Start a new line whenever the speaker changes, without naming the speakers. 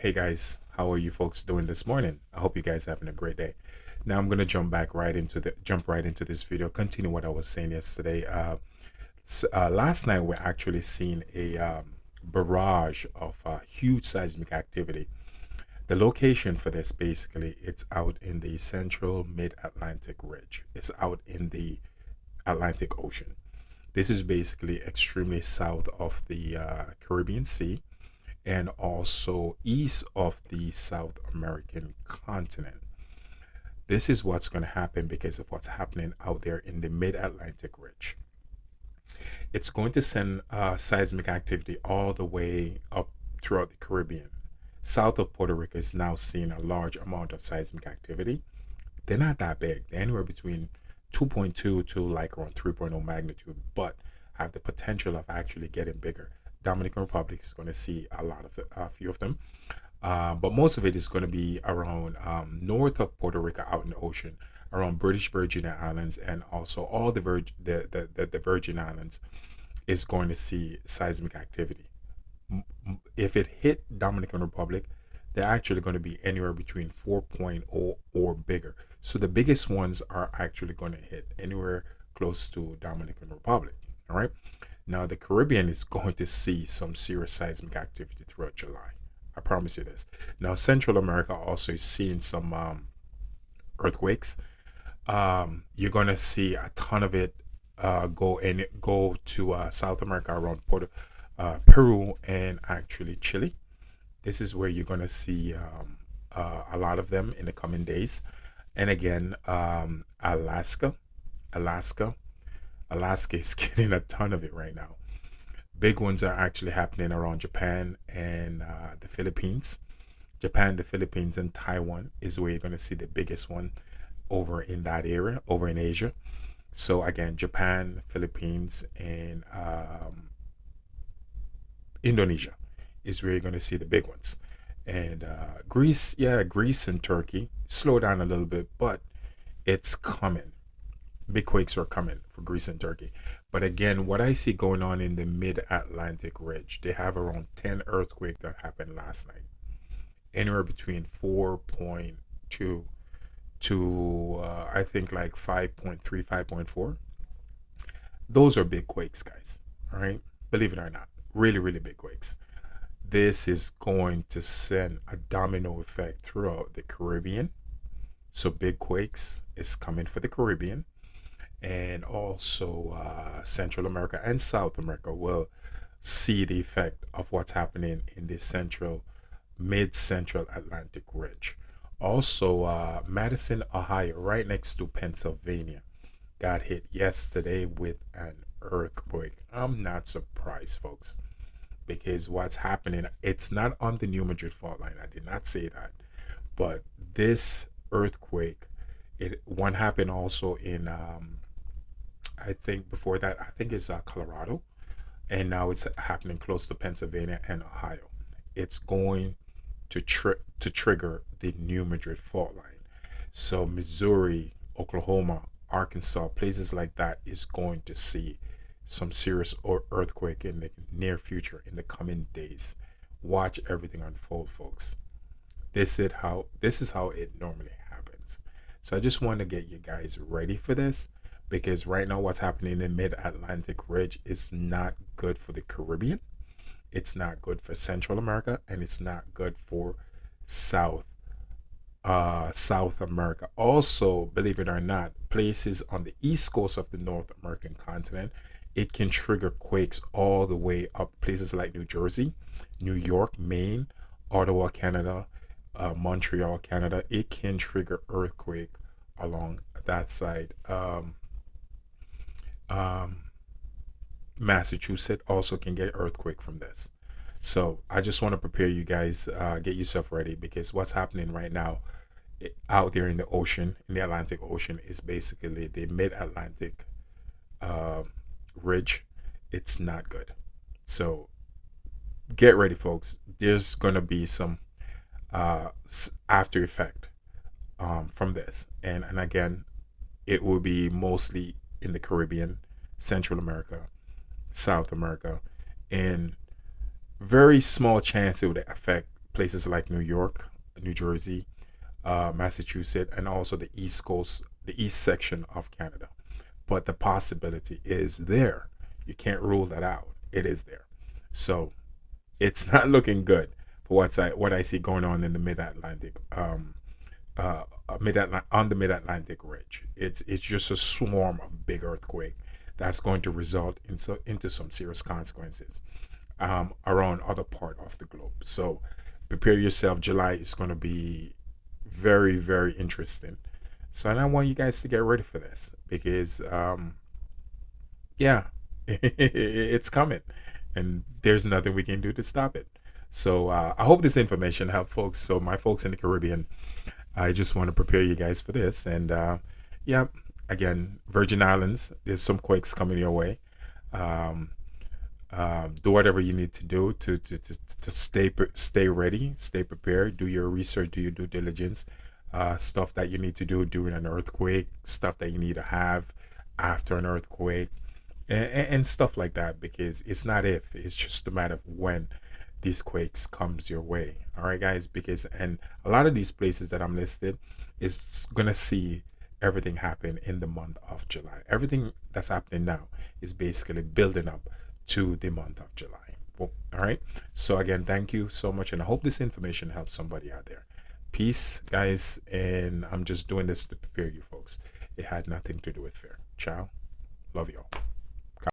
Hey guys, how are you folks doing this morning? I hope you guys having a great day. Now I'm gonna jump right into this video. Continue what I was saying yesterday. Last night we're actually seeing a barrage of huge seismic activity. The location for this basically it's out in the central mid-Atlantic ridge. It's out in the Atlantic Ocean. This is basically extremely south of the Caribbean Sea and also east of the South American continent. This is what's going to happen because of what's happening out there in the mid Atlantic ridge. It's going to send seismic activity all the way up throughout the Caribbean. South of Puerto Rico is now seeing a large amount of seismic activity. They're not that big, they're anywhere between 2.2 to like around 3.0 magnitude, but have the potential of actually getting bigger. Dominican Republic is going to see a few of them, but most of it is going to be around north of Puerto Rico, out in the ocean, around British Virgin Islands, and also all the Virgin Islands is going to see seismic activity. If it hit Dominican Republic, they're actually going to be anywhere between 4.0 or bigger. So the biggest ones are actually going to hit anywhere close to Dominican Republic. All right. Now the Caribbean is going to see some serious seismic activity throughout July. I promise you this. Now Central America also is seeing some earthquakes. You're going to see a ton of it go to South America around Peru and actually Chile. This is where you're going to see a lot of them in the coming days. And again, Alaska, Alaska is getting a ton of it right now. Big ones are actually happening around Japan and the Philippines. Japan, the Philippines, and Taiwan is where you're going to see the biggest one over in that area, over in Asia. So again, Japan, Philippines, and Indonesia is where you're going to see the big ones. And Greece, yeah, Greece and Turkey slow down a little bit, but it's coming. Big quakes are coming for Greece and Turkey. But again, what I see going on in the mid-Atlantic ridge, they have around 10 earthquakes that happened last night, anywhere between 4.2 to I think like 5.3, 5.4. Those are big quakes, guys. All right, believe it or not, really, really big quakes. This is going to send a domino effect throughout the Caribbean. So big quakes is coming for the Caribbean, and also Central America and South America will see the effect of what's happening in the mid-central Atlantic ridge. Also, Madison, Ohio, right next to Pennsylvania, got hit yesterday with an earthquake. I'm not surprised, folks, because what's happening, it's not on the New Madrid fault line. I did not say that, but this earthquake, it one happened also in I think before that, I think it's Colorado, and now it's happening close to Pennsylvania and Ohio. It's going to trigger the New Madrid fault line. So Missouri, Oklahoma, Arkansas, places like that is going to see some serious earthquake in the near future, in the coming days. Watch everything unfold, folks. This is how it normally happens. So I just want to get you guys ready for this, because right now what's happening in the mid-Atlantic ridge is not good for the Caribbean. It's not good for Central America, and it's not good for South South America. Also, believe it or not, places on the east coast of the North American continent, it can trigger quakes all the way up places like New Jersey, New York, Maine, Ottawa, Canada, Montreal, Canada. It can trigger earthquake along that side. Um, Massachusetts also can get earthquake from this. So I just want to prepare you guys, get yourself ready, because what's happening right now out there in the ocean, in the Atlantic Ocean, is basically the mid-Atlantic uh, ridge. It's not good. So get ready, folks. There's gonna be some after effect from this, and again, it will be mostly in the Caribbean, Central America, South America, and very small chance it would affect places like New York, New Jersey, Massachusetts, and also the East Coast, the East section of Canada. But the possibility is there. You can't rule that out. It is there. So it's not looking good for what I see going on in the Mid Atlantic, on the Mid Atlantic ridge. It's just a swarm of big earthquake that's going to result into some serious consequences around other part of the globe. So prepare yourself. July is going to be very, very interesting. So and I want you guys to get ready for this because yeah, it's coming, and there's nothing we can do to stop it. So I hope this information helped folks. So my folks in the Caribbean, I just want to prepare you guys for this. And yeah, again, Virgin Islands, there's some quakes coming your way. Um, do whatever you need to do to stay ready, stay prepared, do your research, do your due diligence, stuff that you need to do during an earthquake, stuff that you need to have after an earthquake, and stuff like that, because it's not if, it's just a matter of when these quakes comes your way. All right, guys, because and a lot of these places that I'm listed is gonna see everything happen in the month of July. Everything that's happening now is basically building up to the month of July. Well, all right. So again, thank you so much, and I hope this information helps somebody out there. Peace, guys, and I'm just doing this to prepare you folks. It had nothing to do with fear. Ciao. Love you all.